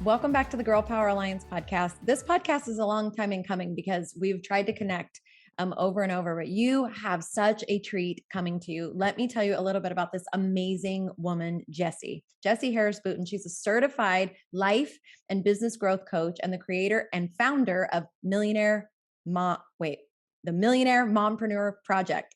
Welcome back to the Girl Power Alliance podcast. This podcast is a long time in coming because we've tried to connect over and over, but you have such a treat coming to you. Let me tell you a little bit about this amazing woman, Jessie Harris Bouton. She's a certified life and business growth coach and the creator and founder of the Millionaire Mompreneur Project.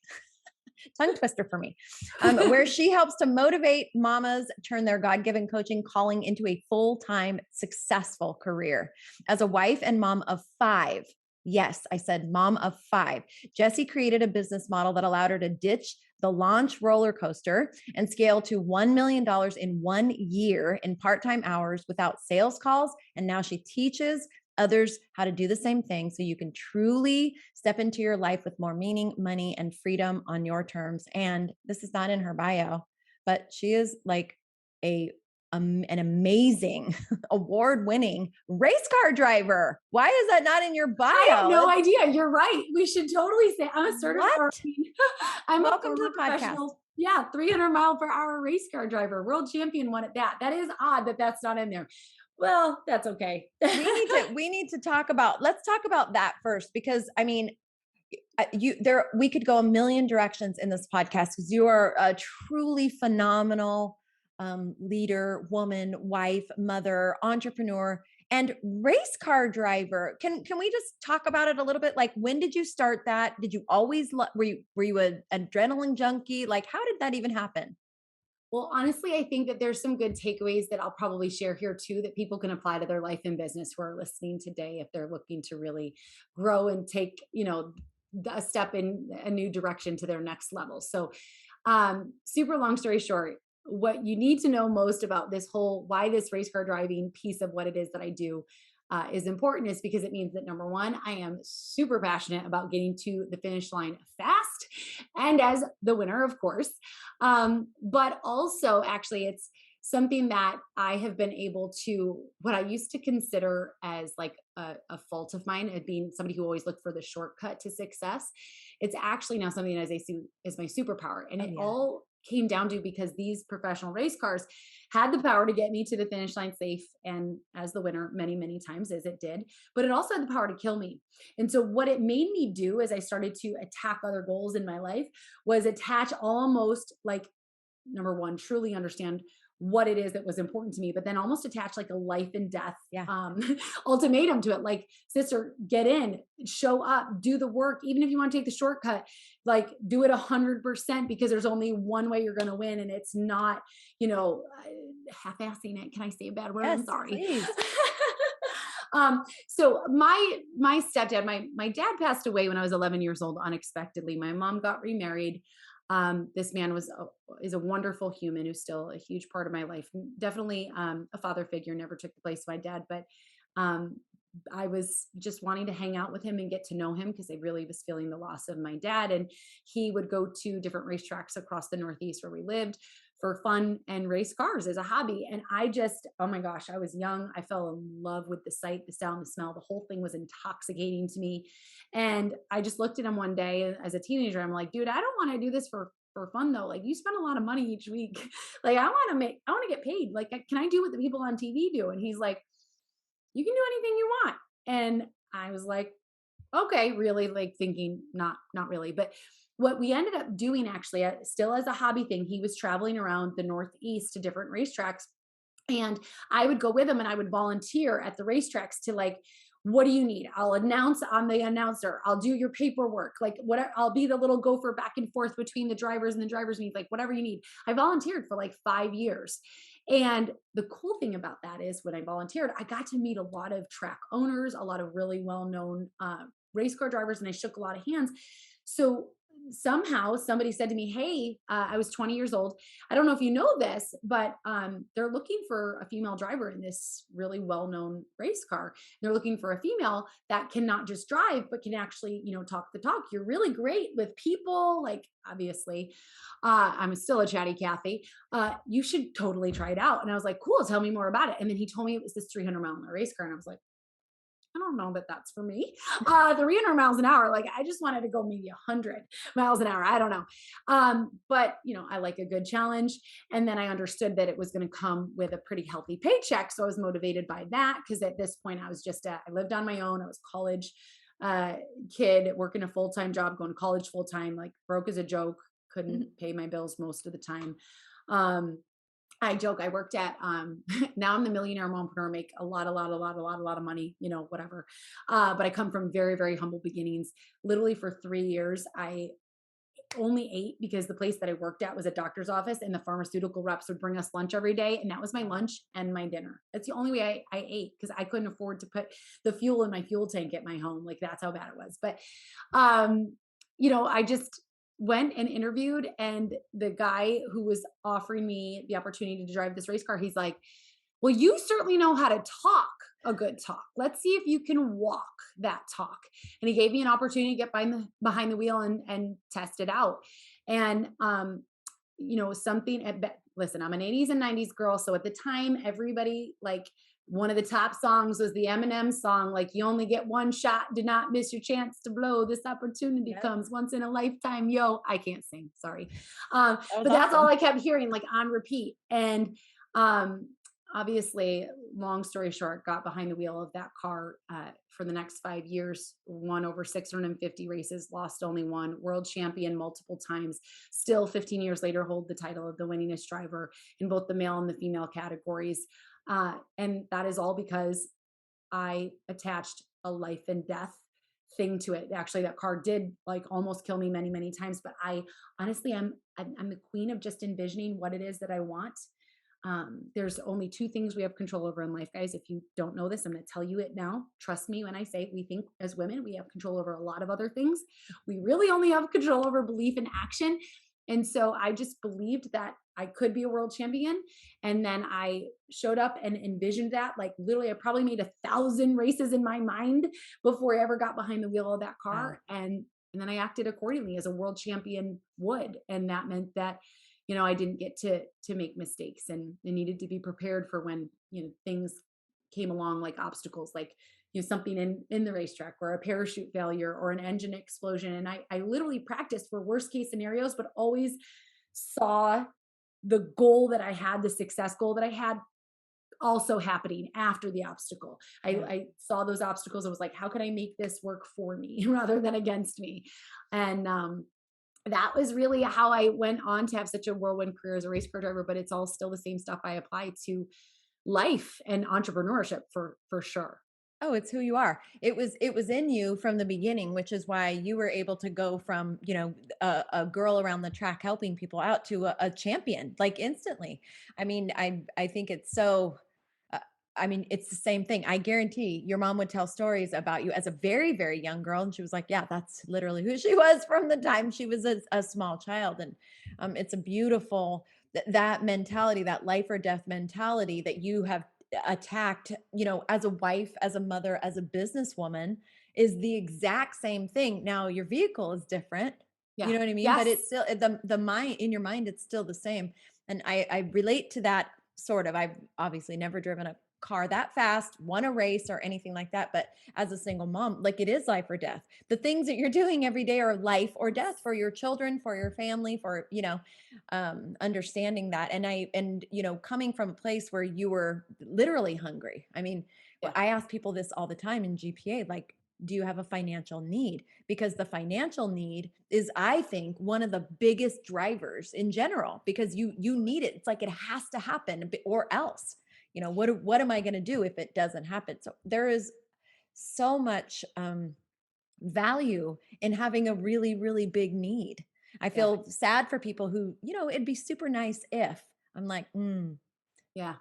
Tongue twister for me, where she helps to motivate mamas turn their God-given coaching calling into a full-time successful career. As a wife and mom of 5, yes, I said mom of 5, Jessie created a business model that allowed her to ditch the launch roller coaster and scale to $1 million in 1 year in part-time hours without sales calls. And now she teaches others how to do the same thing so you can truly step into your life with more meaning, money, and freedom on your terms. And this is not in her bio, but she is like an amazing award-winning race car driver. Why is that not in your bio? I have no idea. You're right. We should totally say I'm a certified. I'm Welcome to the podcast. Yeah, 300 mile per hour race car driver, world champion one at that. That is odd that that's not in there. Well, that's okay. we need to talk about, let's talk about that first, because I mean, we could go a million directions in this podcast because you are a truly phenomenal leader, woman, wife, mother, entrepreneur, and race car driver. Can we just talk about it a little bit? Like, when did you start that? Did you always, were you an adrenaline junkie? Like, how did that even happen? Well, honestly, I think that there's some good takeaways that I'll probably share here too, that people can apply to their life and business who are listening today if they're looking to really grow and take, a step in a new direction to their next level. So, super long story short, what you need to know most about this whole, why this race car driving piece of what it is that I do is important, is because it means that number one, I am super passionate about getting to the finish line fast and as the winner, of course. But also actually it's something that I have been able to, what I used to consider as like a fault of mine, of being somebody who always looked for the shortcut to success. It's actually now something that I see as my superpower. And it all came down to because these professional race cars had the power to get me to the finish line safe and as the winner many, many times, as it did, but it also had the power to kill me. And so what it made me do as I started to attack other goals in my life was attach almost like, number one, truly understand what it is that was important to me, but then almost attach like a life and death ultimatum to it. Like, sister, get in, show up, do the work. Even if you want to take the shortcut, like do it 100% because there's only one way you're going to win. And it's not, half-assing it. Can I say a bad word? Yes, I'm sorry. Please. So my stepdad, my dad passed away when I was 11 years old, unexpectedly. My mom got remarried. This man is a wonderful human who's still a huge part of my life. Definitely a father figure, never took the place of my dad, but I was just wanting to hang out with him and get to know him because I really was feeling the loss of my dad. And he would go to different racetracks across the Northeast where we lived for fun and race cars as a hobby. And I just, oh my gosh, I was young. I fell in love with the sight, the sound, the smell. The whole thing was intoxicating to me. And I just looked at him one day as a teenager. I'm like, dude, I don't want to do this for fun though. Like, you spend a lot of money each week. Like, I want to get paid. Like, can I do what the people on TV do? And he's like, you can do anything you want. And I was like, okay, really, like thinking, not really. But what we ended up doing actually, still as a hobby thing, he was traveling around the Northeast to different racetracks. And I would go with him and I would volunteer at the racetracks to like, what do you need? I'll announce, I'm the announcer. I'll do your paperwork. Like, whatever, I'll be the little gopher back and forth between the drivers and the drivers' meets, like whatever you need. I volunteered for like 5 years. And the cool thing about that is when I volunteered, I got to meet a lot of track owners, a lot of really well-known race car drivers, and I shook a lot of hands. So somehow somebody said to me, hey, I was 20 years old. I don't know if you know this, but they're looking for a female driver in this really well-known race car. They're looking for a female that can not just drive, but can actually, talk the talk. You're really great with people. Like, obviously, I'm still a chatty Cathy. You should totally try it out. And I was like, cool, tell me more about it. And then he told me it was this 300 mile an hour race car. And I was like, I don't know that that's for me. 300 miles an hour. Like I just wanted to go maybe 100 miles an hour. I don't know. But I like a good challenge. And then I understood that it was going to come with a pretty healthy paycheck. So I was motivated by that. Cause at this point I was just, I lived on my own. I was college uh, kid working a full-time job, going to college full-time, like broke as a joke, couldn't Mhm. pay my bills most of the time. Um, I joke I worked at now I'm the millionaire mompreneur, make a lot of money, whatever. But I come from very, very humble beginnings. Literally for 3 years, I only ate because the place that I worked at was a doctor's office and the pharmaceutical reps would bring us lunch every day. And that was my lunch and my dinner. That's the only way I ate because I couldn't afford to put the fuel in my fuel tank at my home. Like that's how bad it was. But um, I just went and interviewed, and the guy who was offering me the opportunity to drive this race car, he's like, well, you certainly know how to talk a good talk. Let's see if you can walk that talk. And he gave me an opportunity to get behind the wheel and test it out. And something listen, I'm an 80s and 90s girl. So at the time, everybody like one of the top songs was the Eminem song, like you only get one shot, do not miss your chance to blow. This opportunity Yep. comes once in a lifetime. Yo, I can't sing, sorry. That was But that's all awesome. I kept hearing, like on repeat. And um, obviously, long story short, got behind the wheel of that car for the next 5 years, won over 650 races, lost only one, world champion multiple times, still 15 years later hold the title of the winningest driver in both the male and the female categories. And that is all because I attached a life and death thing to it. Actually, that car did like almost kill me many, many times, but I honestly, I'm the queen of just envisioning what it is that I want. There's only two things we have control over in life, guys. If you don't know this, I'm going to tell you it now. Trust me when I say we think as women, we have control over a lot of other things. We really only have control over belief and action. And so I just believed that I could be a world champion. And then I showed up and envisioned that. Like literally, I probably made 1,000 races in my mind before I ever got behind the wheel of that Wow. car. And then I acted accordingly as a world champion would. And that meant that I didn't get to make mistakes, and I needed to be prepared for when things came along, like obstacles, like something in the racetrack or a parachute failure or an engine explosion. And I literally practiced for worst case scenarios, but always saw the goal that I had, the success goal that I had, also happening after the obstacle. I, Yeah. I saw those obstacles. I was like, how can I make this work for me rather than against me? And that was really how I went on to have such a whirlwind career as a race car driver, but it's all still the same stuff I apply to life and entrepreneurship for sure. Oh, it's who you are. It was in you from the beginning, which is why you were able to go from, a girl around the track helping people out to a champion like instantly. I mean, I think it's so uh, I mean, it's the same thing. I guarantee your mom would tell stories about you as a very, very young girl. And she was like, yeah, that's literally who she was from the time she was a small child. And it's a beautiful, that mentality, that life or death mentality that you have attacked, as a wife, as a mother, as a businesswoman is the exact same thing. Now your vehicle is different. You Yeah. know what I mean? But it's Yes. still the mind in your mind, it's still the same. And I relate to that sort of. I've obviously never driven a car that fast, won a race or anything like that. But as a single mom, like it is life or death. The things that you're doing every day are life or death for your children, for your family, for, understanding that. And coming from a place where you were literally hungry. I mean, Yeah. I ask people this all the time in GPA, like, do you have a financial need? Because the financial need is, I think, one of the biggest drivers in general, because you need it. It's like it has to happen or else. What am I going to do if it doesn't happen? So there is so much value in having a really, really big need. I Yeah. feel sad for people who, it'd be super nice if. I'm like, Yeah.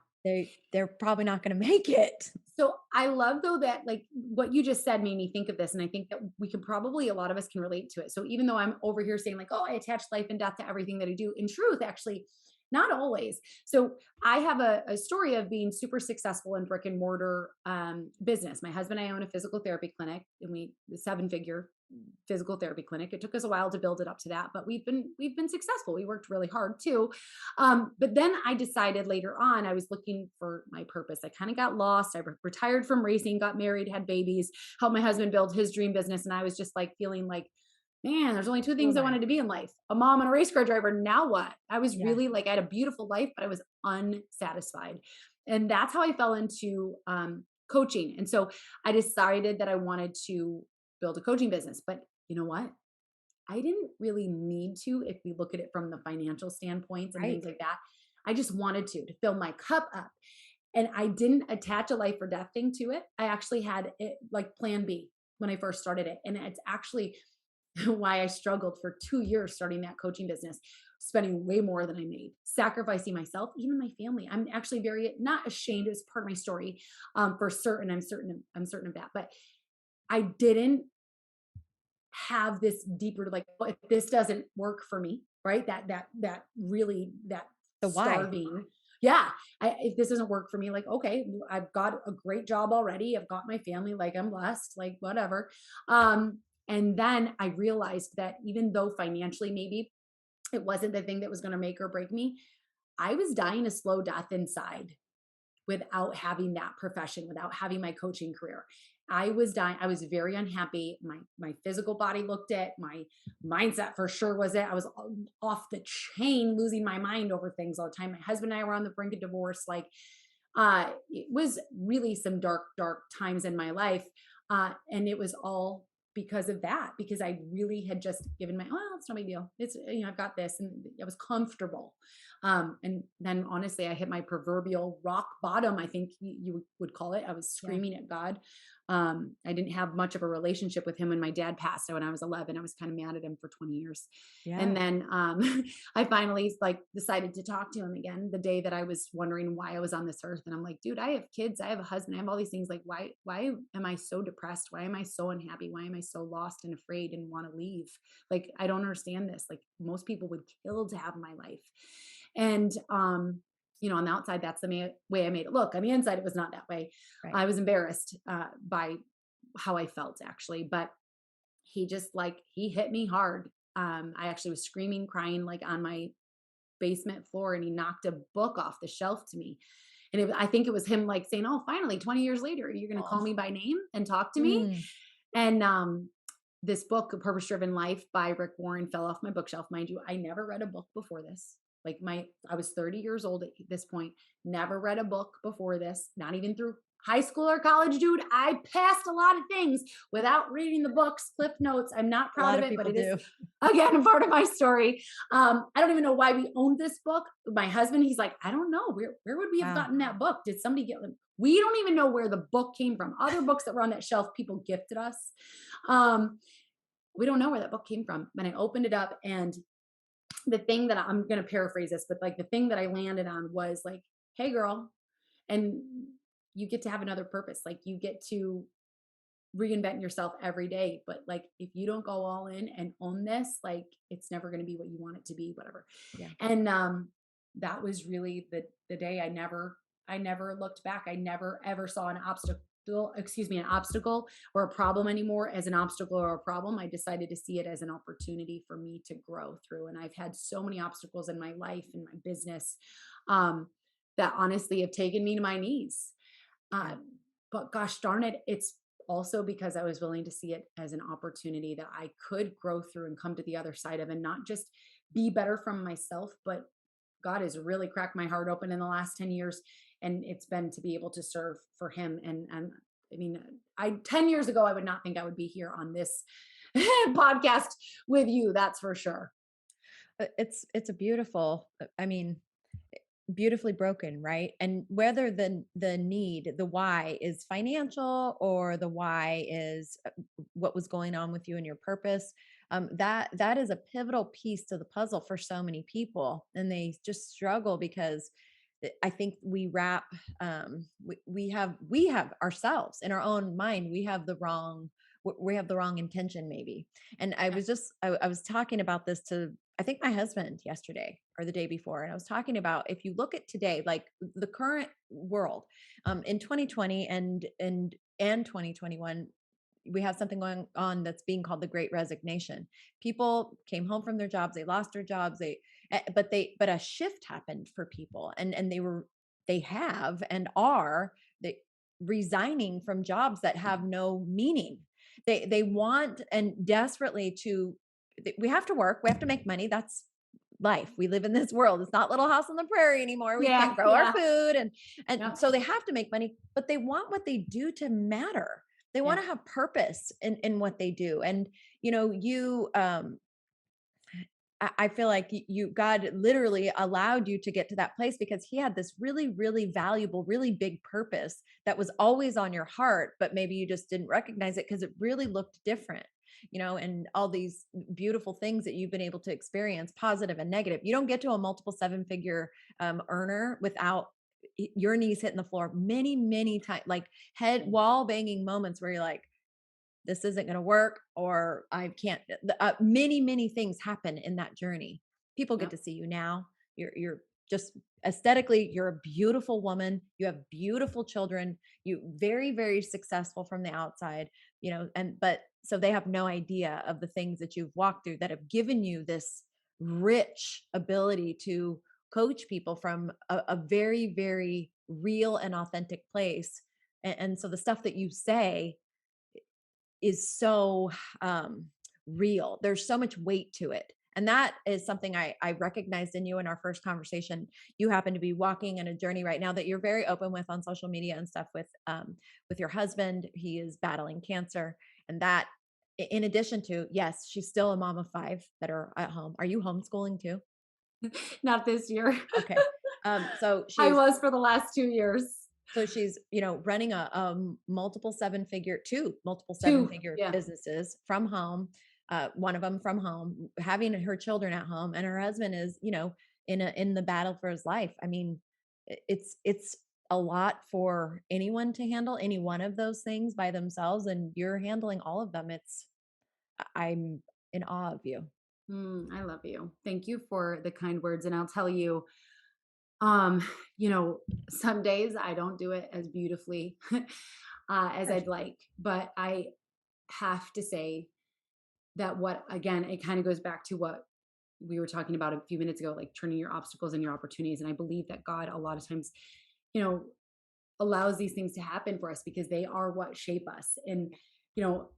they're probably not going to make it. So I love though that like what you just said made me think of this. And I think that we can probably, a lot of us can relate to it. So even though I'm over here saying like, oh, I attach life and death to everything that I do, in truth, actually, not always. So I have a story of being super successful in brick and mortar business. My husband and I own a physical therapy clinic, and we 7-figure physical therapy clinic. It took us a while to build it up to that, but we've been successful. We worked really hard too. But then I decided later on, I was looking for my purpose. I kind of got lost. I retired from racing, got married, had babies, helped my husband build his dream business. And I was just like feeling like, man, there's only two Oh things I my. wanted to be in life: a mom and a race car driver. Now what? I was Yeah. really like, I had a beautiful life, but I was unsatisfied. And that's how I fell into coaching. And so I decided that I wanted to build a coaching business. But you know what? I didn't really need to if we look at it from the financial standpoints and things Right. like that. I just wanted to fill my cup up. And I didn't attach a life or death thing to it. I actually had it like plan B when I first started it. And it's actually why I struggled for 2 years starting that coaching business, spending way more than I made, sacrificing myself, even my family. I'm actually very not ashamed. It was part of my story, for certain. I'm certain of that. But I didn't have this deeper like, well, if this doesn't work for me, right? That really that The why. starving. Yeah. If this doesn't work for me, like, okay, I've got a great job already. I've got my family, like I'm blessed, like whatever. And then I realized that even though financially maybe it wasn't the thing that was going to make or break me, I was dying a slow death inside without having that profession, without having my coaching career. I was dying. I was very unhappy. My physical body looked it. My mindset for sure was it. I was off the chain, losing my mind over things all the time. My husband and I were on the brink of divorce. Like, it was really some dark, dark times in my life. And it was all because of that, because I really had just given well, it's no big deal. It's, I've got this. And I was comfortable. And then honestly, I hit my proverbial rock bottom, I think you would call it. I was Yeah. screaming at God. I didn't have much of a relationship with him when my dad passed. So when I was 11, I was kind of mad at him for 20 years. And Yeah. then I finally like decided to talk to him again the day that I was wondering why I was on this earth. And I'm like, dude, I have kids, I have a husband, I have all these things. Like, why am I so depressed? Why am I so unhappy? Why am I so lost and afraid and want to leave? Like, I don't understand this. Like, most people would kill to have my life. And on the outside, that's the way I made it look. On the inside, it was not that way. Right. I was embarrassed by how I felt actually, but he just like, he hit me hard. I actually was screaming, crying like on my basement floor, and he knocked a book off the shelf to me. And I think it was him like saying, oh, finally, 20 years later, you're going to call Oh. me by name and talk to me. Mm. And this book, A Purpose Driven Life by Rick Warren, fell off my bookshelf. Mind you, I never read a book before this. Like I was 30 years old at this point, never read a book before this, not even through high school or college, dude. I passed a lot of things without reading the books, cliff notes. I'm not A proud lot of of it, but people it is, do. again, a part of my story. I don't even know why we owned this book. My husband, he's like, I don't know. Where would we have Wow. gotten that book? Did somebody get them? We don't even know where the book came from. Other books that were on that shelf, people gifted us. We don't know where that book came from. And I opened it up, and the thing that I'm going to paraphrase this, but like the thing that I landed on was like, hey girl, and you get to have another purpose. Like, you get to reinvent yourself every day. But like, if you don't go all in and own this, like, it's never going to be what you want it to be, whatever. Yeah. And that was really the day I never looked back. I never ever saw an obstacle or a problem anymore as an obstacle or a problem. I decided to see it as an opportunity for me to grow through. And I've had so many obstacles in my life and my business, um, that honestly have taken me to my knees. Yeah. But gosh darn it, it's also because I was willing to see it as an opportunity that I could grow through and come to the other side of, and not just be better from myself, but God has really cracked my heart open in the last 10 years. And it's been to be able to serve for him. And I mean, 10 years ago, I would not think I would be here on this podcast with you. That's for sure. It's a beautiful, I mean, beautifully broken, right? And whether the need, the why is financial, or the why is what was going on with you and your purpose, that is a pivotal piece to the puzzle for so many people, and they just struggle because I think we wrap, we have ourselves in our own mind, we have the wrong intention maybe. And I was talking about this to, I think, my husband yesterday or the day before. And I was talking about, if you look at today, like the current world, in 2020 and 2021, we have something going on that's being called the Great Resignation. People came home from their jobs, they lost their jobs, but a shift happened for people, and they have and are they resigning from jobs that have no meaning. They want and desperately to we have to work, we have to make money. That's life. We live in this world. It's not Little House on the Prairie anymore. We Yeah. can't grow our Yeah. food and Yeah. so they have to make money, but they want what they do to matter. They want Yeah. to have purpose in what they do. And you I feel like God literally allowed you to get to that place because he had this really, really valuable, really big purpose that was always on your heart, but maybe you just didn't recognize it because it really looked different, and all these beautiful things that you've been able to experience, positive and negative. You don't get to a multiple seven figure earner without your knees hitting the floor many, many times, like head wall banging moments where you're like, this isn't going to work, or I can't. Many, many things happen in that journey. People get Yep. to see you now. You're just aesthetically, you're a beautiful woman. You have beautiful children. You very, very successful from the outside, but so they have no idea of the things that you've walked through that have given you this rich ability to coach people from a very, very real and authentic place. And so the stuff that you say is so real. There's so much weight to it. And that is something I recognized in you in our first conversation. You happen to be walking in a journey right now that you're very open with on social media and stuff with your husband. He is battling cancer. And that, in addition to, yes, she's still a mom of 5 that are at home. Are you homeschooling too? Not this year. Okay. So I she's was for the last 2 years. So she's, running a multiple seven figure, 2 multiple seven 2. figure Yeah. businesses from home. One of them from home, having her children at home, and her husband is, in the battle for his life. I mean, it's a lot for anyone to handle any one of those things by themselves, and you're handling all of them. I'm in awe of you. I love you. Thank you for the kind words. And I'll tell you, um, you know, some days I don't do it as beautifully as I'd like, but I have to say that what, again, it kind of goes back to what we were talking about a few minutes ago, like turning your obstacles and your opportunities. And I believe that God, a lot of times, you know, allows these things to happen for us because they are what shape us. And, you know,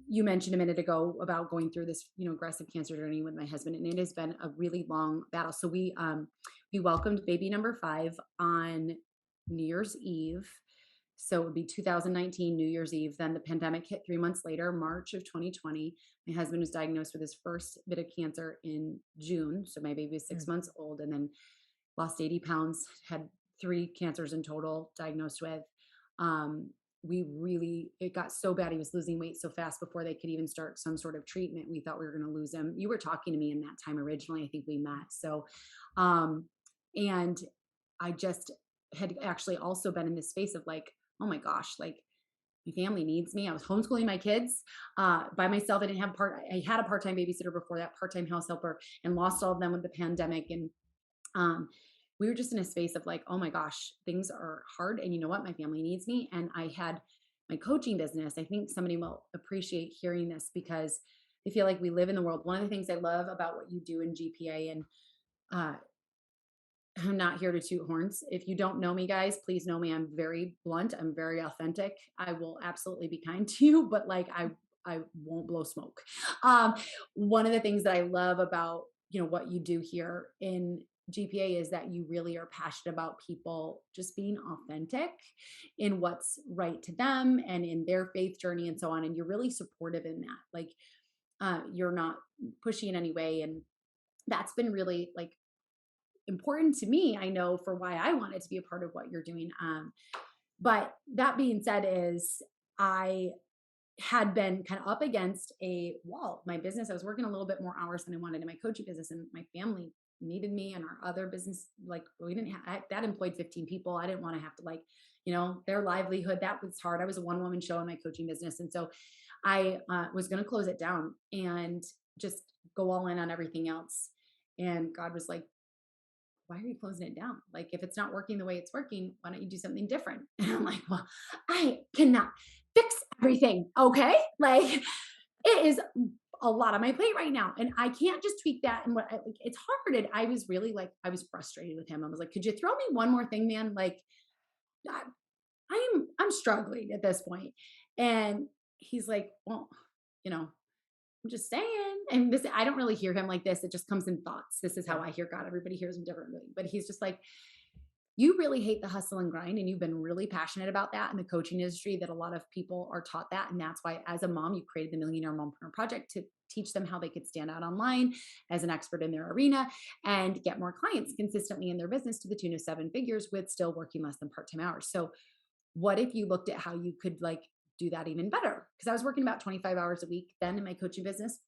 you mentioned a minute ago about going through this, aggressive cancer journey with my husband, and it has been a really long battle. So we welcomed baby number 5 on New Year's Eve. So it would be 2019 New Year's Eve. Then the pandemic hit 3 months later, March of 2020. My husband was diagnosed with his first bit of cancer in June. So my baby was 6 months old, and then lost 80 pounds, had 3 cancers in total diagnosed with. Um, it got so bad. He was losing weight so fast before they could even start some sort of treatment. We thought we were going to lose him. You were talking to me in that time originally. I think we met. So, and I just had actually also been in this space of like, oh my gosh, like my family needs me. I was homeschooling my kids by myself. I had a part-time babysitter before that, part-time house helper, and lost all of them with the pandemic. And we were just in a space of like, oh my gosh, things are hard. And you know what? My family needs me. And I had my coaching business. I think somebody will appreciate hearing this because I feel like we live in the world. One of the things I love about what you do in GPA, and uh, I'm not here to toot horns. If you don't know me, guys, please know me. I'm very blunt. I'm very authentic. I will absolutely be kind to you, but like I won't blow smoke. One of the things that I love about what you do here in GPA is that you really are passionate about people just being authentic in what's right to them and in their faith journey and so on. And you're really supportive in that. Like you're not pushy in any way, and that's been really like important to me, I know, for why I wanted to be a part of what you're doing. But that being said, is I had been kind of up against a wall. My business, I was working a little bit more hours than I wanted in my coaching business, and my family needed me, and our other business, like we didn't have that employed 15 people. I didn't want to have to their livelihood. That was hard. I was a one-woman show in my coaching business. And so I was going to close it down and just go all in on everything else. And God was like, why are you closing it down? Like, if it's not working the way it's working, why don't you do something different? And I'm like, well, I cannot fix everything. Okay. Like it is a lot on my plate right now. And I can't just tweak that. And what like, it's hard. And I was really like, I was frustrated with him. I was like, could you throw me one more thing, man? Like I, I'm struggling at this point. And he's like, well, you know, I'm just saying. And this, I don't really hear him like this. It just comes in thoughts. This is how I hear God. Everybody hears him differently. But he's just like, you really hate the hustle and grind, and you've been really passionate about that in the coaching industry, that a lot of people are taught that. And that's why, as a mom, you created the Millionaire Mompreneur Project to teach them how they could stand out online as an expert in their arena and get more clients consistently in their business to the tune of 7 figures with still working less than part-time hours. So what if you looked at how you could like do that even better? Because I was working about 25 hours a week then in my coaching business.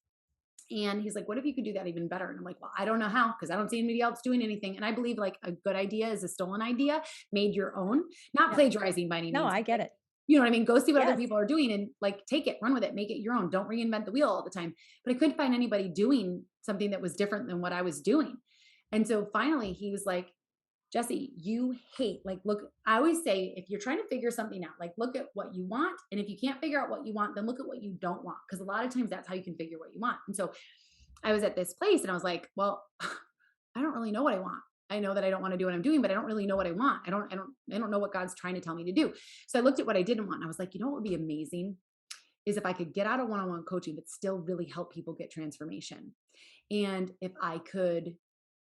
And he's like, what if you could do that even better? And I'm like, well, I don't know how, because I don't see anybody else doing anything. And I believe like a good idea is a stolen idea made your own, not plagiarizing by any means. No, I get it. You know what I mean? Go see what other Yes. people are doing and like take it, run with it, make it your own. Don't reinvent the wheel all the time. But I couldn't find anybody doing something that was different than what I was doing. And so finally he was like, Jessie, you hate, like, look, I always say, if you're trying to figure something out, like, look at what you want. And if you can't figure out what you want, then look at what you don't want. Because a lot of times that's how you can figure what you want. And so I was at this place and I was like, well, I don't really know what I want. I know that I don't want to do what I'm doing, but I don't really know what I want. I don't know what God's trying to tell me to do. So I looked at what I didn't want. And I was like, you know what would be amazing is if I could get out of one-on-one coaching, but still really help people get transformation. And if I could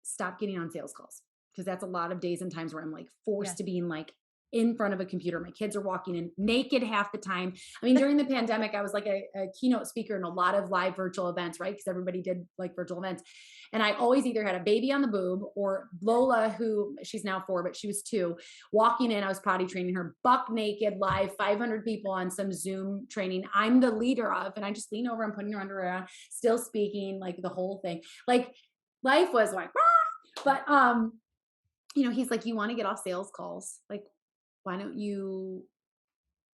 stop getting on sales calls, because that's a lot of days and times where I'm like forced to be in like in front of a computer. My kids are walking in naked half the time. I mean, during the pandemic, I was like a keynote speaker in a lot of live virtual events, right? Because everybody did like virtual events. And I always either had a baby on the boob or Lola, who she's now 4, but she was 2, walking in. I was potty training her buck naked live, 500 people on some Zoom training I'm the leader of. And I just lean over and putting her underwear on, still speaking, like the whole thing. Like life was like, rah! But, you know, he's like, you want to get off sales calls? Like, why don't you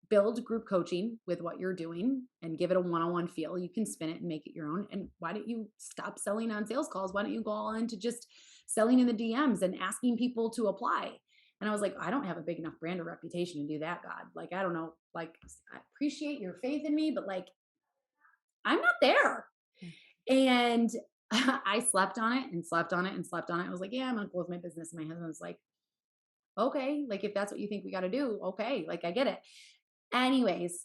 build group coaching with what you're doing and give it a one-on-one feel? You can spin it and make it your own. And why don't you stop selling on sales calls? Why don't you go all into just selling in the DMs and asking people to apply? And I was like, I don't have a big enough brand or reputation to do that, God. Like, I don't know. Like, I appreciate your faith in me, but like, I'm not there. And I slept on it and slept on it and slept on it. I was like, yeah, I'm going to close my business. And my husband was like, okay, like if that's what you think we got to do, okay, like I get it. Anyways,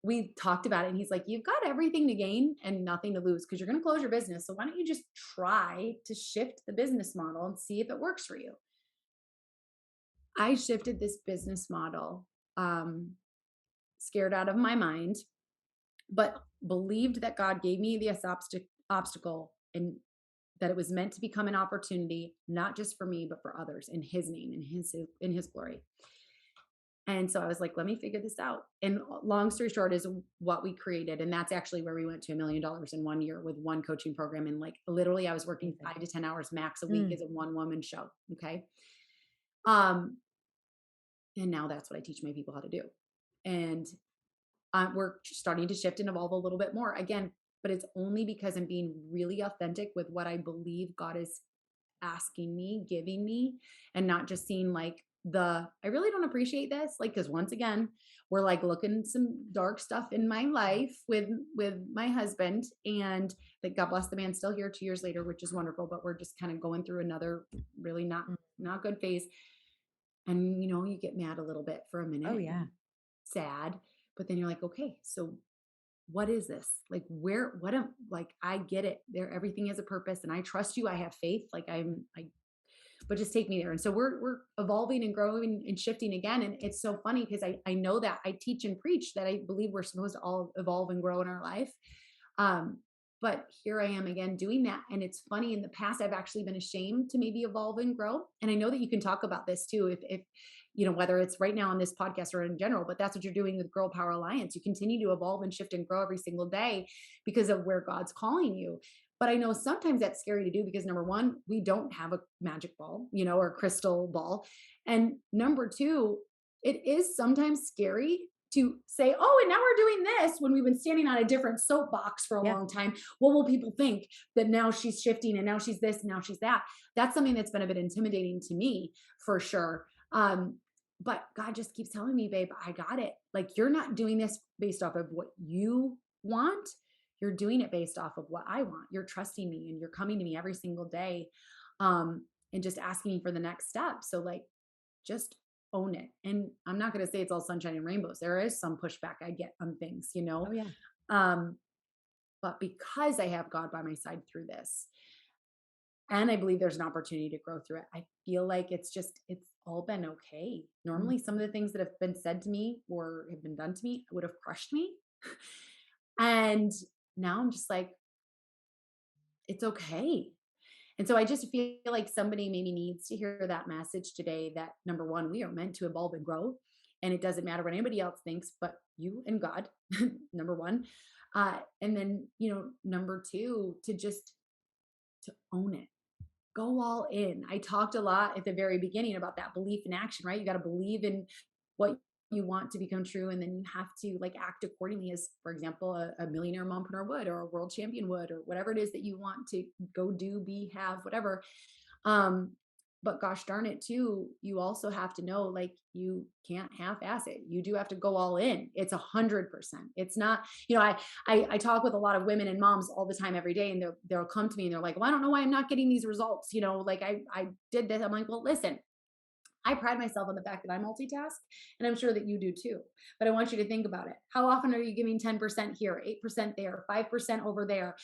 we talked about it and he's like, you've got everything to gain and nothing to lose because you're going to close your business. So why don't you just try to shift the business model and see if it works for you? I shifted this business model, scared out of my mind, but believed that God gave me this obstacle and that it was meant to become an opportunity, not just for me, but for others in his name, in his glory. And so I was like, let me figure this out. And long story short is what we created. And that's actually where we went to $1 million in 1 year with one coaching program. And like, literally I was working 5 to 10 hours max a week as a one-woman show. Okay. And now that's what I teach my people how to do. And we're starting to shift and evolve a little bit more again, but it's only because I'm being really authentic with what I believe God is asking me, giving me, and not just seeing like I really don't appreciate this. Like, cause once again, we're like looking some dark stuff in my life with my husband, and like God bless the man, still here 2 years later, which is wonderful, but we're just kind of going through another really not good phase. And you know, you get mad a little bit for a minute. Oh yeah. Sad. But then you're like, okay, so what is this? Like like, I get it there. Everything has a purpose and I trust you. I have faith. Like but just take me there. And so we're evolving and growing and shifting again. And it's so funny because I know that I teach and preach that I believe we're supposed to all evolve and grow in our life. But here I am again doing that. And it's funny, in the past, I've actually been ashamed to maybe evolve and grow. And I know that you can talk about this too, if you know, whether it's right now on this podcast or in general, but that's what you're doing with Girl Power Alliance. You continue to evolve and shift and grow every single day because of where God's calling you. But I know sometimes that's scary to do because number one, we don't have a magic ball, you know, or crystal ball. And number two, it is sometimes scary to say, oh, and now we're doing this when we've been standing on a different soapbox for a long time. What will people think that now she's shifting and now she's this, and now she's that? That's something that's been a bit intimidating to me for sure. but God just keeps telling me, babe, I got it. Like, you're not doing this based off of what you want. You're doing it based off of what I want. You're trusting me and you're coming to me every single day, and just asking me for the next step. So, like, just own it. And I'm not going to say it's all sunshine and rainbows. There is some pushback I get on things, you Oh know? yeah. Um, but because I have God by my side through this, and I believe there's an opportunity to grow through it, I feel like it's all been okay. Mm. Normally, some of the things that have been said to me or have been done to me would have crushed me. And now I'm just like, it's okay. And so I just feel like somebody maybe needs to hear that message today that number one, we are meant to evolve and grow. And it doesn't matter what anybody else thinks, but you and God, number one. And then, number two, to own it. Go all in. I talked a lot at the very beginning about that belief in action, right? You got to believe in what you want to become true. And then you have to like act accordingly as, for example, a millionaire mompreneur would, or a world champion would, or whatever it is that you want to go do, be, have, whatever. Um, but gosh darn it too, you also have to know like you can't half-ass it. You do have to go all in. It's 100%. It's not, I talk with a lot of women and moms all the time every day, and they'll come to me and they're like, well, I don't know why I'm not getting these results. Like I did this. I'm like, well, listen, I pride myself on the fact that I multitask, and I'm sure that you do too. But I want you to think about it. How often are you giving 10% here, 8% there, 5% over there?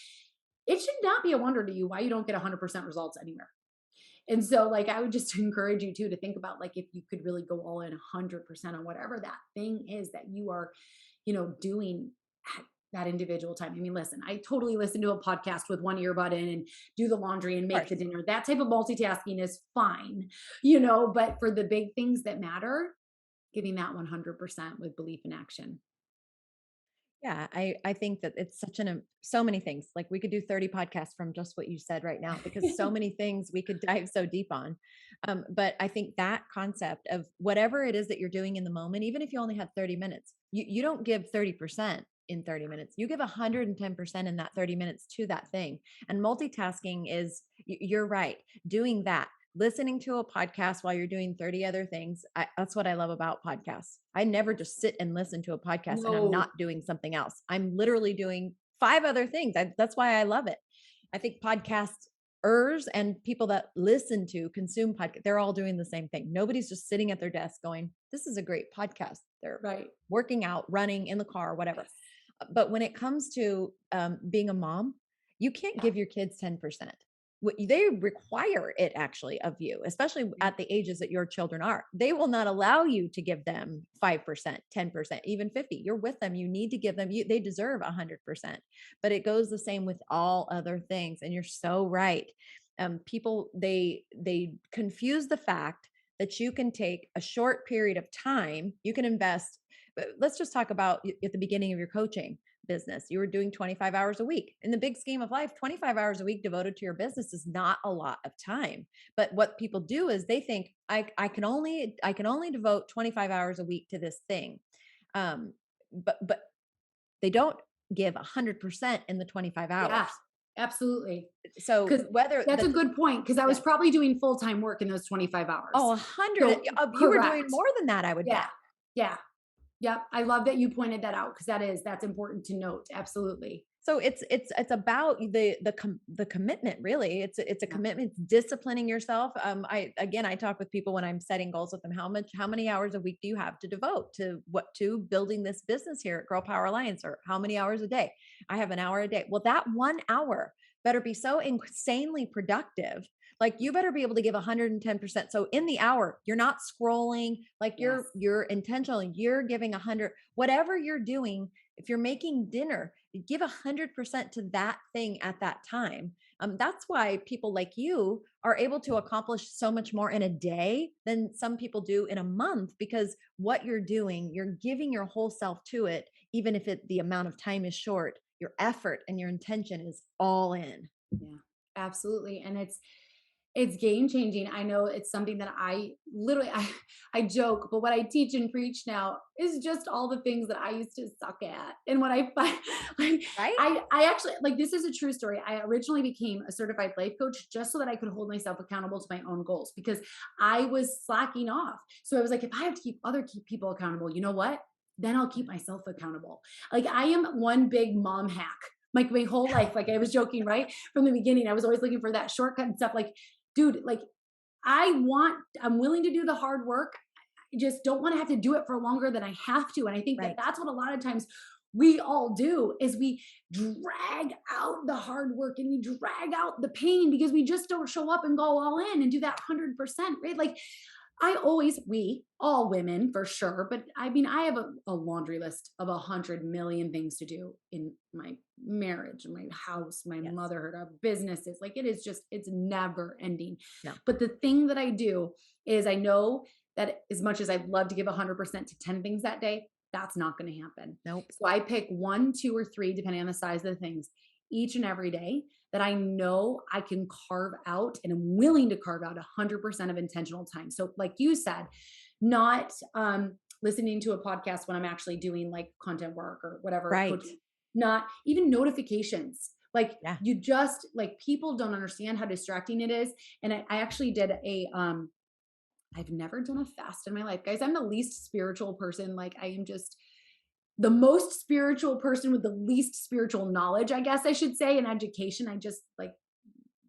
It should not be a wonder to you why you don't get 100% results anywhere. And so, like, I would just encourage you too to think about like if you could really go all in 100% on whatever that thing is that you are, doing at that individual time. I mean, listen, I totally listen to a podcast with one earbud in and do the laundry and Of make the course. dinner. That type of multitasking is fine, but for the big things that matter, giving that 100% with belief in action. Yeah, I think that it's such so many things. Like we could do 30 podcasts from just what you said right now, because so many things we could dive so deep on. But I think that concept of whatever it is that you're doing in the moment, even if you only have 30 minutes, you don't give 30% in 30 minutes. You give 110% in that 30 minutes to that thing. And multitasking is, you're right, doing that, listening to a podcast while you're doing 30 other things. That's what I love about podcasts. I never just sit and listen to a podcast and I'm No. not doing something else. I'm literally doing five other things. That's why I love it. I think podcasters and people that listen to consume podcast, they're all doing the same thing. Nobody's just sitting at their desk going, this is a great podcast. They're Right. working out, running in the car, whatever. Yes. But when it comes to being a mom, you can't Yeah. give your kids 10%. They require it actually of you, especially Yeah. at the ages that your children are. They will not allow you to give them 5%, 10%, even 50. You're with them. You need to give them, they deserve 100%. But it goes the same with all other things. And you're so right. People, they confuse the fact that you can take a short period of time, you can invest. Let's just talk about at the beginning of your coaching business. You were doing 25 hours a week. In the big scheme of life, 25 hours a week devoted to your business is not a lot of time. But what people do is they think I can only devote 25 hours a week to this thing. But they don't give 100% in the 25 Yeah, hours. absolutely. So Because whether that's the a good point. Because I was yeah. probably doing full-time work in those 25 Oh, hours. 100, So you were doing correct. more than that, I would Yeah. bet. Yeah. Yep. I love that you pointed that out because that's important to note. Absolutely. So it's about the commitment, really. It's a Yeah. commitment. It's disciplining yourself. I talk with people when I'm setting goals with them. How many hours a week do you have to devote to building this business here at Girl Power Alliance, or how many hours a day? I have an hour a day. Well, that 1 hour better be so insanely productive. Like you better be able to give 110%. So in the hour, you're not scrolling, like Yes. you're intentional, you're giving 100, whatever you're doing. If you're making dinner, give 100% to that thing at that time. That's why people like you are able to accomplish so much more in a day than some people do in a month, because what you're doing, you're giving your whole self to it, even if the amount of time is short. Your effort and your intention is all in. Yeah. Absolutely. And It's game changing. I know it's something that I literally, I joke, but what I teach and preach now is just all the things that I used to suck at. And what I find, like, Right? I actually, like, this is a true story. I originally became a certified life coach just so that I could hold myself accountable to my own goals because I was slacking off. So I was like, if I have to keep people accountable, you know what? Then I'll keep myself accountable. Like, I am one big mom hack. Like my whole life, like I was joking, right? From the beginning, I was always looking for that shortcut and stuff. Like, dude, like I'm willing to do the hard work. I just don't want to have to do it for longer than I have to. And I think that Right. that's what a lot of times we all do is we drag out the hard work and we drag out the pain because we just don't show up and go all in and do that 100%, right? Like we, all women for sure, but I mean, I have a laundry list of 100 million things to do in my marriage, my house, my Yes. motherhood, our businesses. Like it is just, it's never ending. No. But the thing that I do is I know that as much as I'd love to give 100% to 10 things that day, that's not going to happen. Nope. So I pick 1, 2, or 3, depending on the size of the things, each and every day that I know I can carve out and I'm willing to carve out 100% of intentional time. So like you said, not listening to a podcast when I'm actually doing like content work or whatever, Right. coaching, not even notifications. Like Yeah. you just like people don't understand how distracting it is. And I actually did I've never done a fast in my life, guys. I'm the least spiritual person. Like I am just the most spiritual person with the least spiritual knowledge, I guess I should say, and education. I just like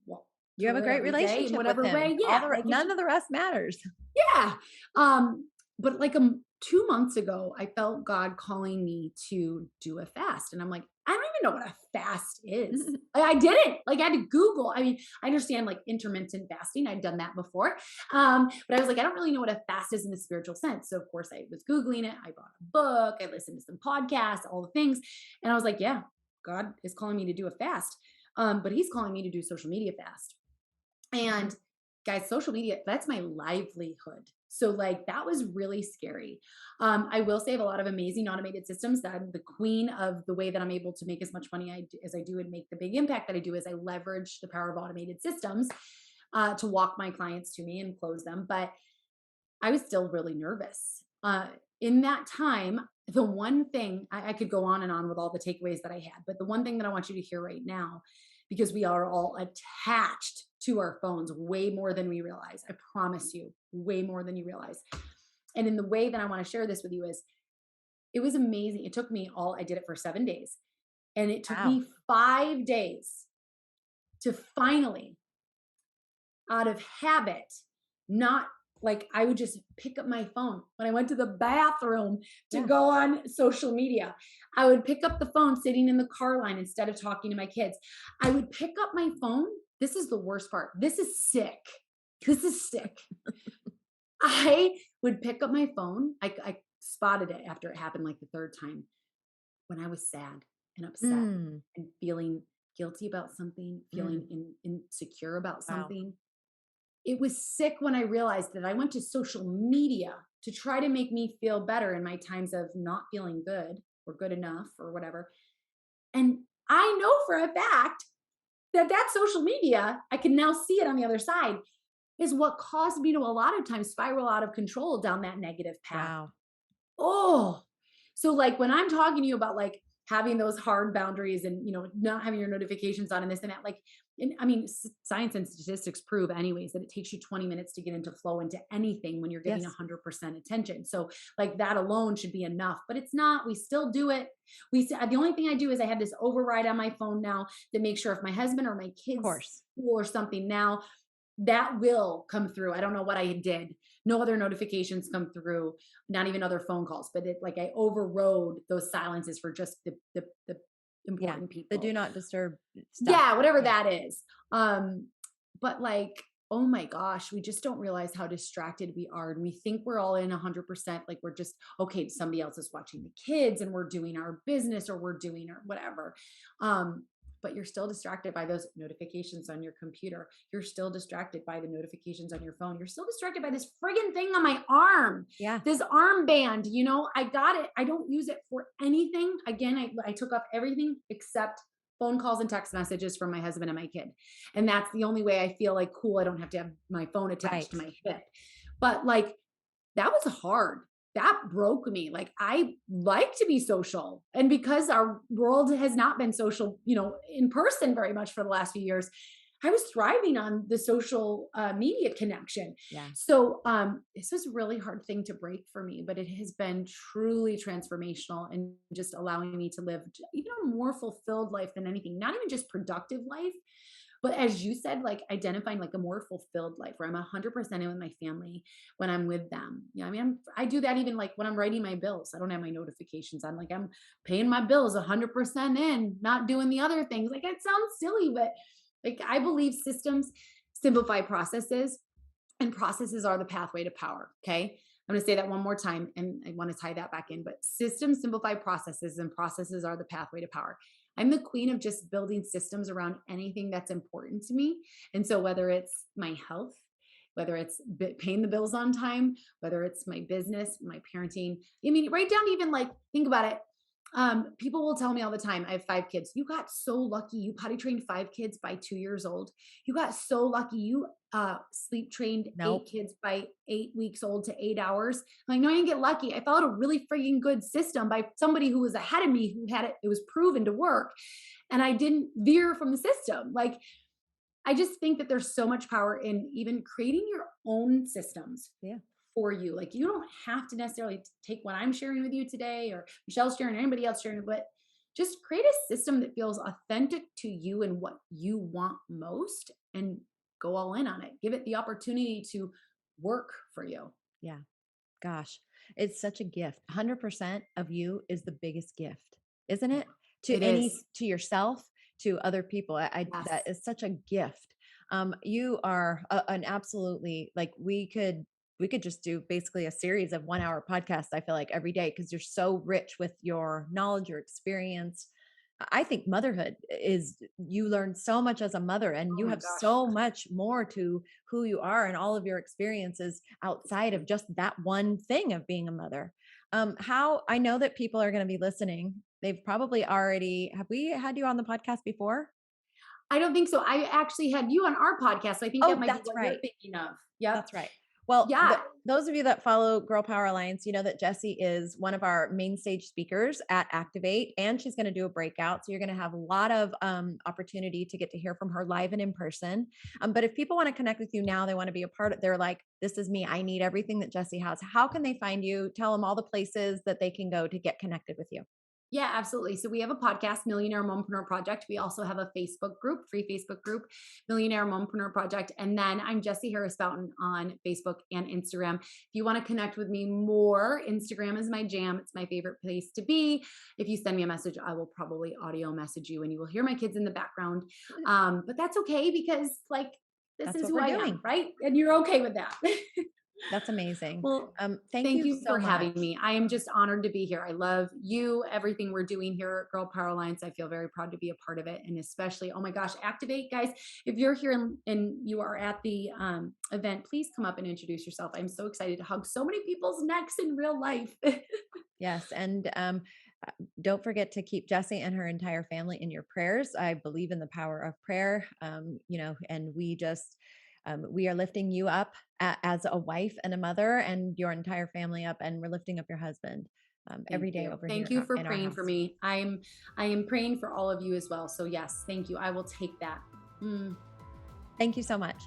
walk You have a through it great every day in relationship with whatever way. him. Yeah. Like it's None of the rest matters. yeah. But like 2 months ago, I felt God calling me to do a fast. And I'm like, I don't even know what a fast is. I didn't. Like I had to Google. I mean, I understand like intermittent fasting. I've done that before. But I was like, I don't really know what a fast is in the spiritual sense. So of course I was Googling it. I bought a book. I listened to some podcasts, all the things. And I was like, yeah, God is calling me to do a fast. But he's calling me to do social media fast. And guys, social media, that's my livelihood. So like that was really scary. I will say I have a lot of amazing automated systems that I'm the queen of the way that I'm able to make as much money as I do and make the big impact that I do is I leverage the power of automated systems to walk my clients to me and close them. But I was still really nervous. In that time, the one thing I could go on and on with all the takeaways that I had, but the one thing that I want you to hear right now, because we are all attached to our phones way more than we realize. I promise you, way more than you realize. And in the way that I want to share this with you is it was amazing. It took me I did it for 7 days. And it took me 5 days to finally, out of habit, not like I would just pick up my phone when I went to the bathroom to go on social media. I would pick up the phone sitting in the car line instead of talking to my kids. I would pick up my phone. This is the worst part. This is sick. This is sick. I would pick up my phone. I spotted it after it happened like the third time when I was sad and upset and feeling guilty about something, feeling insecure about something. It was sick when I realized that I went to social media to try to make me feel better in my times of not feeling good or good enough or whatever. And I know for a fact that social media, I can now see it on the other side, is what caused me to a lot of times spiral out of control down that negative path. Wow. Oh, so like when I'm talking to you about like having those hard boundaries and, not having your notifications on and this and that, like, I mean, science and statistics prove anyways that it takes you 20 minutes to get into flow into anything when you're getting 100% attention. So like that alone should be enough, but it's not. We still do it. The only thing I do is I have this override on my phone now that makes sure if my husband or my kids or something now, that will come through. I don't know what I did. No other notifications come through, not even other phone calls, but I overrode those silences for just the important people. The do not disturb stuff. Yeah, whatever that is. But like, oh my gosh, we just don't realize how distracted we are. And we think we're all in 100%. Like we're just, okay, somebody else is watching the kids and we're doing our business or we're doing our whatever. But you're still distracted by those notifications on your computer. You're still distracted by the notifications on your phone. You're still distracted by this friggin' thing on my arm. Yeah. This armband, I got it. I don't use it for anything. Again, I took off everything except phone calls and text messages from my husband and my kid. And that's the only way I feel like, cool, I don't have to have my phone attached to Right. my hip. But like, that was hard. That broke me. Like, I like to be social. And because our world has not been social, in person very much for the last few years, I was thriving on the social media connection. Yeah. So this was a really hard thing to break for me, but it has been truly transformational and just allowing me to live even a more fulfilled life than anything, not even just productive life, but as you said, like identifying like a more fulfilled life where I'm 100% in with my family when I'm with them. I mean, I do that even like when I'm writing my bills. I don't have my notifications on. Like I'm paying my bills 100% in, not doing the other things. Like it sounds silly, but like I believe systems simplify processes and processes are the pathway to power. Okay. I'm going to say that one more time and I want to tie that back in, but systems simplify processes and processes are the pathway to power. I'm the queen of just building systems around anything that's important to me. And so whether it's my health, whether it's paying the bills on time, whether it's my business, my parenting, I mean, right down to even like, think about it. People will tell me all the time, I have 5 kids. You got so lucky. You potty trained 5 kids by 2 years old. You got so lucky. You sleep trained Nope. 8 kids by 8 weeks old to 8 hours. I'm like, no, I didn't get lucky. I followed a really freaking good system by somebody who was ahead of me, who had it. It was proven to work. And I didn't veer from the system. Like, I just think that there's so much power in even creating your own systems. Yeah. For you. Like you don't have to necessarily take what I'm sharing with you today or Michelle's sharing or anybody else sharing, but just create a system that feels authentic to you and what you want most and go all in on it. Give it the opportunity to work for you. Yeah. Gosh, it's such a gift. 100% of you is the biggest gift, isn't it? It is. To yourself, to other people. Yes. That is such a gift. You are an absolutely like we could just do basically a series of 1 hour podcasts. I feel like every day because you're so rich with your knowledge, your experience. I think motherhood is you learn so much as a mother and Oh you my have gosh. so much more to who you are and all of your experiences outside of just that one thing of being a mother. How I know that people are going to be listening. They've probably already, have we had you on the podcast before? I don't think so. I actually had you on our podcast. So I think that Oh, might be that's what you're right. thinking of. Yep. That's right. Well, Yeah. those of you that follow Girl Power Alliance, you know that Jessie is one of our main stage speakers at Activate, and she's going to do a breakout. So you're going to have a lot of opportunity to get to hear from her live and in person. But if people want to connect with you now, they want to be a part of, they're like, this is me. I need everything that Jessie has. How can they find you? Tell them all the places that they can go to get connected with you. Yeah, absolutely. So we have a podcast, Millionaire Mompreneur Project. We also have a Facebook group, free Facebook group, Millionaire Mompreneur Project. And then I'm Jessie Harris Bouton on Facebook and Instagram. If you want to connect with me more, Instagram is my jam. It's my favorite place to be. If you send me a message, I will probably audio message you and you will hear my kids in the background. But that's okay because like, this That's is what who we're I doing. am, right? And you're okay with that. That's amazing. Well, Thank thank you you so for having much. me. I am just honored to be here. I love you, everything we're doing here at Girl Power Alliance. I feel very proud to be a part of it. And especially, oh my gosh, Activate, guys. If you're here and you are at the event, please come up and introduce yourself. I'm so excited to hug so many people's necks in real life. Yes. And don't forget to keep Jessie and her entire family in your prayers. I believe in the power of prayer, and we are lifting you up as a wife and a mother and your entire family up. And we're lifting up your husband every Thank day you. over Thank here you for in our praying for house. me. I am praying for all of you as well. So yes, thank you. I will take that. Mm. Thank you so much.